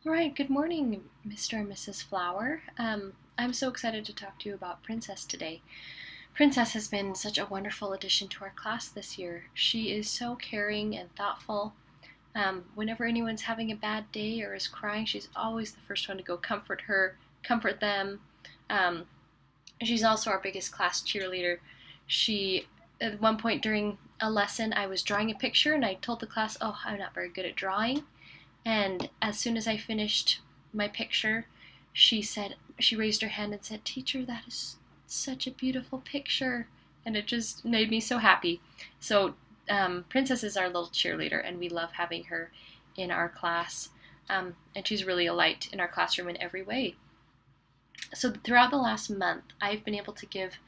All right, good morning, Mr. and Mrs. Flower. I'm so excited to talk to you about Princess today. Princess has been such a wonderful addition to our class this year. She is so caring and thoughtful. Whenever anyone's having a bad day or is crying, she's always the first one to go comfort them. Um, she's also our biggest class cheerleader. She, at one point during a lesson, I was drawing a picture and I told the class, "Oh, I'm not very good at drawing." And as soon as I finished my picture, she raised her hand and said, "Teacher, that is such a beautiful picture." And it just made me so happy. So, Princess is our little cheerleader, and we love having her in our class. And she's really a light in our classroom in every way. So, throughout the last month, I've been able to give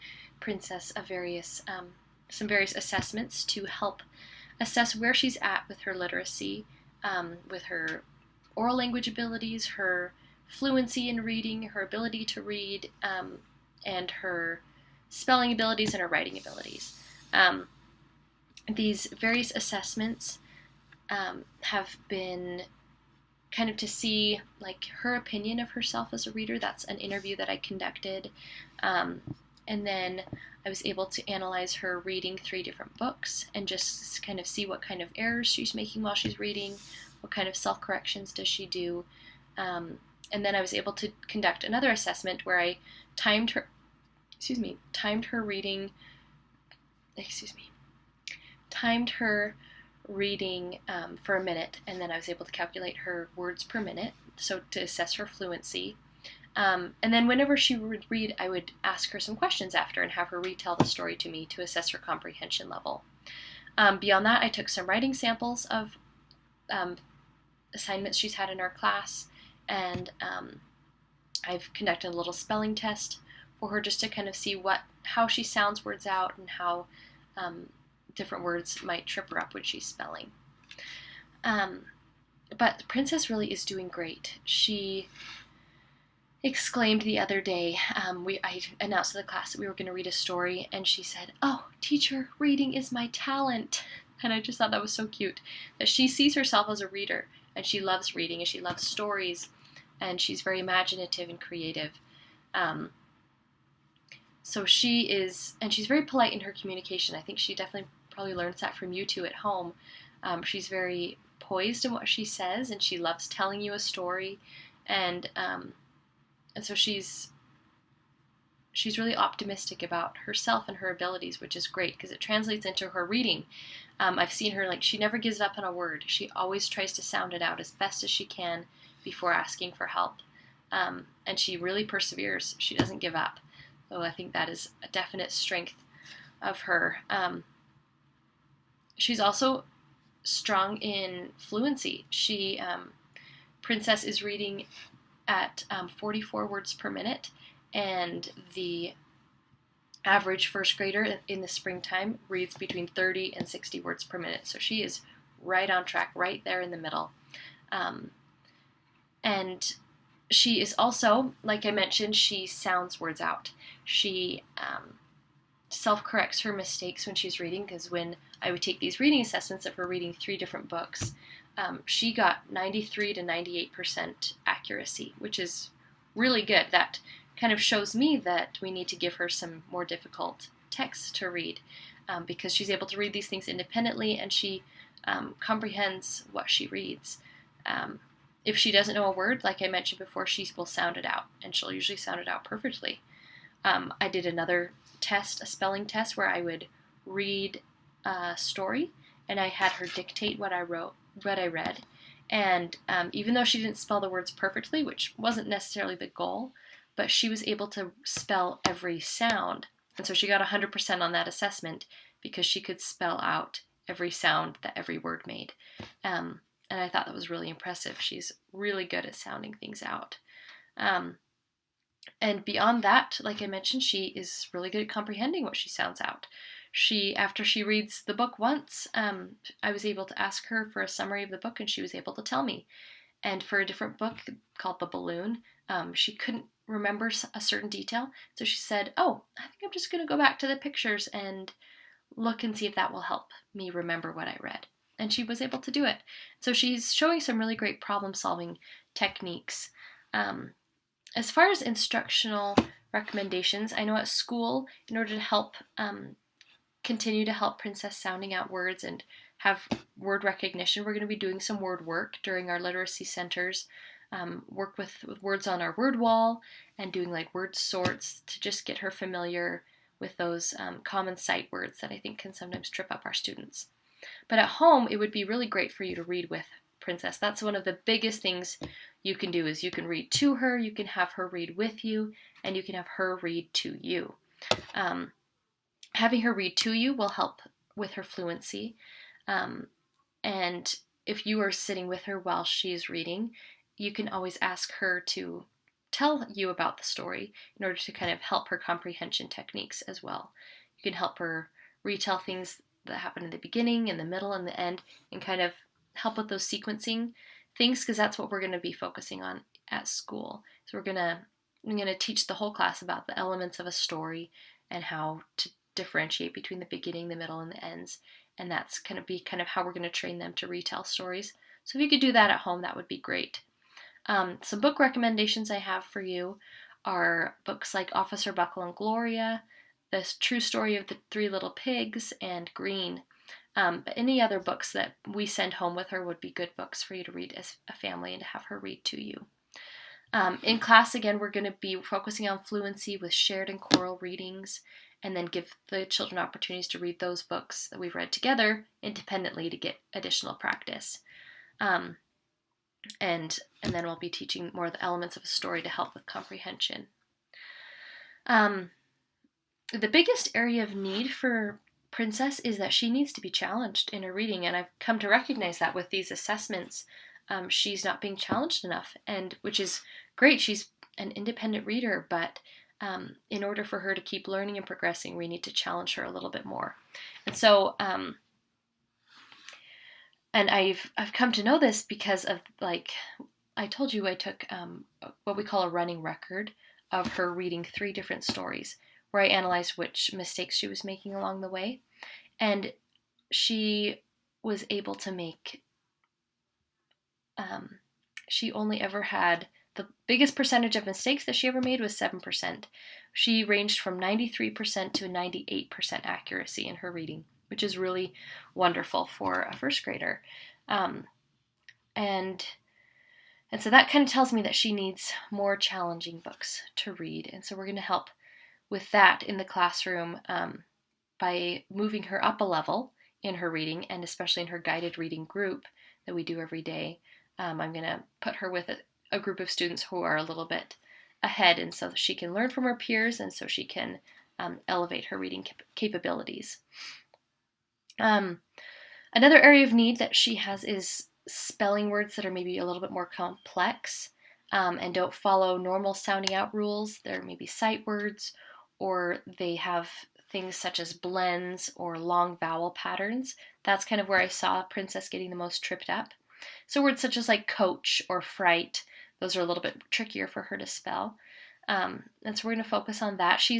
Princess some various assessments to help assess where she's at with her literacy, with her oral language abilities, her fluency in reading, her ability to read, and her spelling abilities and her writing abilities. These various assessments have been kind of to see like her opinion of herself as a reader. That's an interview that I conducted. And then I was able to analyze her reading 3 different books and just kind of see what kind of errors she's making while she's reading, what kind of self-corrections does she do. And then I was able to conduct another assessment where I timed her reading, timed her reading for a minute, and then I was able to calculate her words per minute, so to assess her fluency. And then whenever she would read, I would ask her some questions after and have her retell the story to me to assess her comprehension level. Beyond that, I took some writing samples of assignments she's had in our class, and I've conducted a little spelling test for her just to kind of see how she sounds words out and how different words might trip her up when she's spelling. But Princess really is doing great. She exclaimed the other day, I announced to the class that we were going to read a story, and she said, "Oh, teacher, reading is my talent." And I just thought that was so cute, that she sees herself as a reader, and she loves reading, and she loves stories, and she's very imaginative and creative. So she's very polite in her communication. I think she definitely probably learns that from you two at home. She's very poised in what she says, and she loves telling you a story, and so she's really optimistic about herself and her abilities, which is great because it translates into her reading. I've seen her, she never gives up on a word. She always tries to sound it out as best as she can before asking for help. And she really perseveres. She doesn't give up. So I think that is a definite strength of her. She's also strong in fluency. Princess is reading at 44 words per minute, and the average first grader in the springtime reads between 30 and 60 words per minute. So she is right on track, right there in the middle. And she is also, like I mentioned, she sounds words out. She self-corrects her mistakes when she's reading, because when I would take these reading assessments of her reading 3 different books, she got 93 to 98% accuracy, which is really good. That kind of shows me that we need to give her some more difficult texts to read, because she's able to read these things independently, and she comprehends what she reads. If she doesn't know a word, like I mentioned before, she will sound it out, and she'll usually sound it out perfectly. I did another test, a spelling test, where I would read a story, and I had her dictate what I read. And even though she didn't spell the words perfectly, which wasn't necessarily the goal, but she was able to spell every sound. And so she got 100% on that assessment because she could spell out every sound that every word made. And I thought that was really impressive. She's really good at sounding things out. And beyond that, like I mentioned, she is really good at comprehending what she sounds out. After she reads the book once, I was able to ask her for a summary of the book, and she was able to tell me. And for a different book called The Balloon, she couldn't remember a certain detail, so she said, "Oh, I think I'm just going to go back to the pictures and look and see if that will help me remember what I read." And she was able to do it. So she's showing some really great problem-solving techniques. As far as instructional recommendations, I know at school, in order to help continue to help Princess sounding out words and have word recognition, we're going to be doing some word work during our literacy centers, work with words on our word wall and doing like word sorts to just get her familiar with those common sight words that I think can sometimes trip up our students. But at home, it would be really great for you to read with Princess. That's one of the biggest things you can do is you can read to her, you can have her read with you, and you can have her read to you. Having her read to you will help with her fluency. And if you are sitting with her while she's reading, you can always ask her to tell you about the story in order to kind of help her comprehension techniques as well. You can help her retell things that happen in the beginning, in the middle, and the end, and kind of help with those sequencing things, because that's what we're going to be focusing on at school. So I'm going to teach the whole class about the elements of a story and how to differentiate between the beginning, the middle, and the ends. And that's going to be kind of how we're going to train them to retell stories. So if you could do that at home, that would be great. Some book recommendations I have for you are books like Officer Buckle and Gloria, The True Story of the Three Little Pigs, and Green. But any other books that we send home with her would be good books for you to read as a family and to have her read to you. In class, again, we're going to be focusing on fluency with shared and choral readings, and then give the children opportunities to read those books that we've read together independently to get additional practice. And then we'll be teaching more of the elements of a story to help with comprehension. The biggest area of need for Princess is that she needs to be challenged in her reading, and I've come to recognize that with these assessments. She's not being challenged enough, and which is great. She's an independent reader, but in order for her to keep learning and progressing, we need to challenge her a little bit more. And so, and I've come to know this because of, like, I told you I took what we call a running record of her reading 3 different stories, where I analyzed which mistakes she was making along the way. And she was able to make, she only ever had, the biggest percentage of mistakes that she ever made was 7%. She ranged from 93% to 98% accuracy in her reading, which is really wonderful for a first grader. And so that kind of tells me that she needs more challenging books to read. And so we're going to help with that in the classroom by moving her up a level in her reading, and especially in her guided reading group that we do every day. I'm going to put her with a group of students who are a little bit ahead, and so that she can learn from her peers, and so she can elevate her reading capabilities. Another area of need that she has is spelling words that are maybe a little bit more complex and don't follow normal sounding out rules. They're maybe sight words, or they have things such as blends or long vowel patterns. That's kind of where I saw Princess getting the most tripped up. So words such as like coach or fright, those are a little bit trickier for her to spell. And so we're going to focus on that. She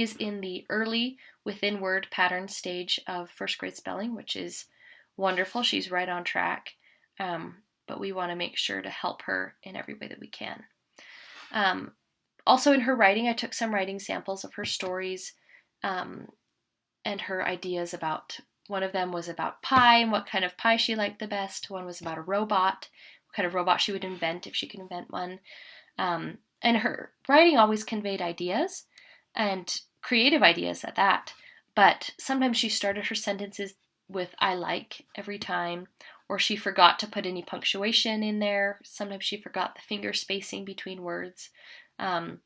is in the early within word pattern stage of first grade spelling, which is wonderful. She's right on track. But we want to make sure to help her in every way that we can. Also in her writing, I took some writing samples of her stories and her ideas about, one of them was about pie and what kind of pie she liked the best. One was about a robot, what kind of robot she would invent if she could invent one. And her writing always conveyed ideas, and creative ideas at that. But sometimes she started her sentences with I like every time, or she forgot to put any punctuation in there. Sometimes she forgot the finger spacing between words. And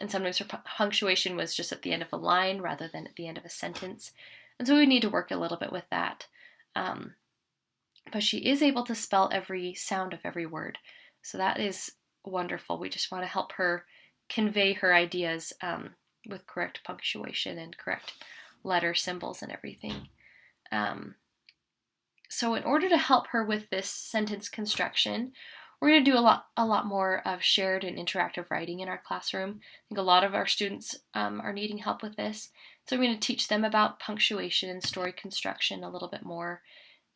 sometimes her punctuation was just at the end of a line rather than at the end of a sentence. And so we need to work a little bit with that. But she is able to spell every sound of every word. So that is wonderful. We just want to help her convey her ideas with correct punctuation and correct letter symbols and everything. So in order to help her with this sentence construction, we're going to do a lot more of shared and interactive writing in our classroom. I think a lot of our students are needing help with this. So we're going to teach them about punctuation and story construction a little bit more,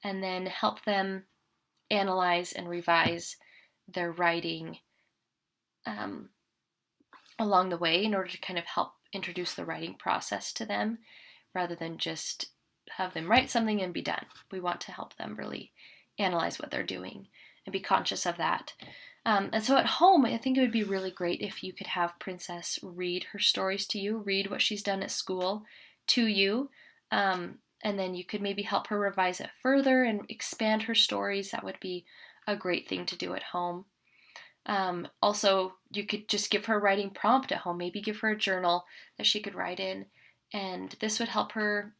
and then help them analyze and revise their writing along the way in order to kind of help introduce the writing process to them rather than just have them write something and be done. We want to help them really analyze what they're doing and be conscious of that. And so at home, I think it would be really great if you could have Princess read her stories to you, read what she's done at school to you, and then you could maybe help her revise it further and expand her stories. That would be a great thing to do at home. Also, you could just give her a writing prompt at home, maybe give her a journal that she could write in, and this would help her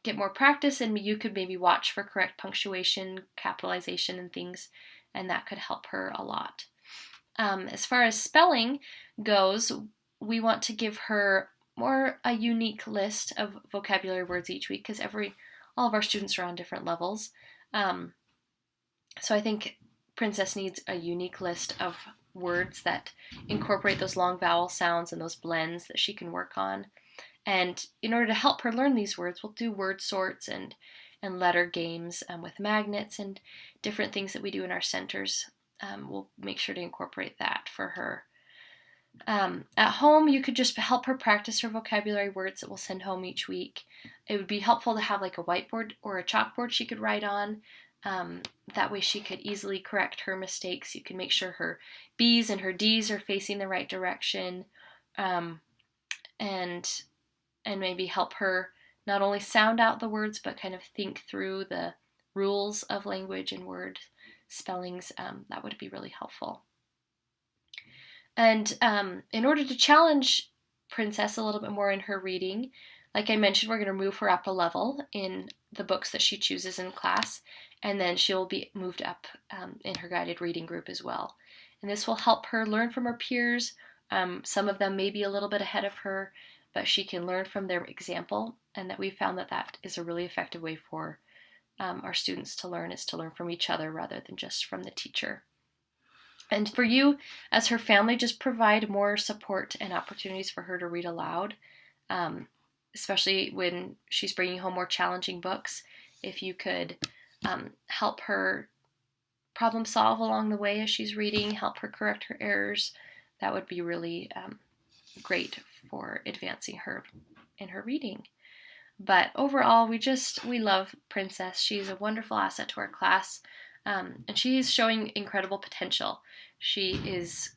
get more practice, and you could maybe watch for correct punctuation, capitalization, and things, and that could help her a lot. As far as spelling goes, we want to give her a unique list of vocabulary words each week because all of our students are on different levels. So I think Princess needs a unique list of words that incorporate those long vowel sounds and those blends that she can work on. And in order to help her learn these words, we'll do word sorts and letter games with magnets and different things that we do in our centers. We'll make sure to incorporate that for her. At home, you could just help her practice her vocabulary words that we'll send home each week. It would be helpful to have like a whiteboard or a chalkboard she could write on. That way she could easily correct her mistakes. You can make sure her B's and her D's are facing the right direction, and maybe help her not only sound out the words, but kind of think through the rules of language and word spellings. That would be really helpful. And in order to challenge Princess a little bit more in her reading, like I mentioned, we're going to move her up a level in the books that she chooses in class, and then she'll be moved up in her guided reading group as well. And this will help her learn from her peers. Some of them may be a little bit ahead of her, but she can learn from their example, and that we found that is a really effective way for our students to learn, is to learn from each other rather than just from the teacher. And for you, as her family, just provide more support and opportunities for her to read aloud, especially when she's bringing home more challenging books. If you could help her problem solve along the way as she's reading, help her correct her errors, that would be really great for advancing her in her reading. But overall, we love Princess. She's a wonderful asset to our class, and she's showing incredible potential. She is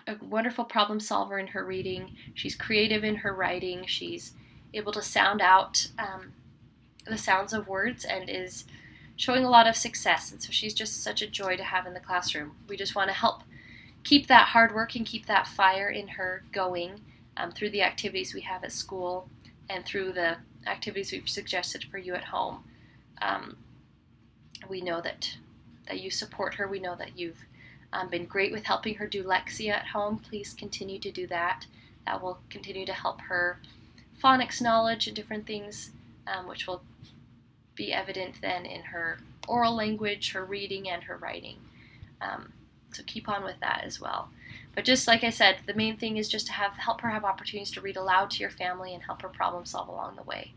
a wonderful problem solver in her reading. She's creative in her writing. She's able to sound out the sounds of words and is showing a lot of success. And so she's just such a joy to have in the classroom. We just want to help keep that hard work and keep that fire in her going through the activities we have at school and through the activities we've suggested for you at home. We know that you support her. We know that you've been great with helping her do Lexia at home. Please continue to do that. That will continue to help her phonics knowledge and different things, which will be evident then in her oral language, her reading, and her writing. So keep on with that as well. But just like I said, the main thing is just to help her have opportunities to read aloud to your family and help her problem solve along the way.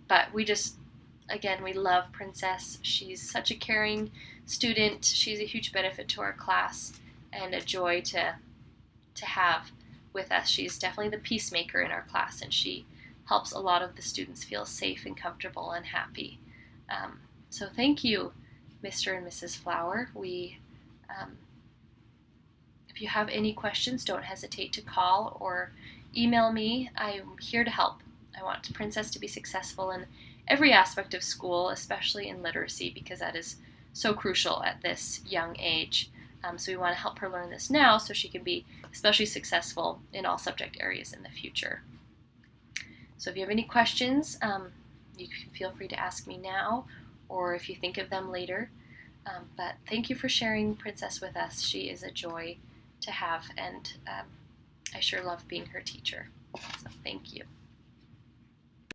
But we love Princess. She's such a caring student. She's a huge benefit to our class and a joy to have with us. She's definitely the peacemaker in our class, and she helps a lot of the students feel safe and comfortable and happy. So thank you, Mr. and Mrs. Flower. If you have any questions, don't hesitate to call or email me. I'm here to help. I want Princess to be successful in every aspect of school, especially in literacy, because that is so crucial at this young age. So we want to help her learn this now so she can be especially successful in all subject areas in the future. So if you have any questions, you can feel free to ask me now, or if you think of them later. But thank you for sharing Princess with us. She is a joy to have, and I sure love being her teacher. So thank you.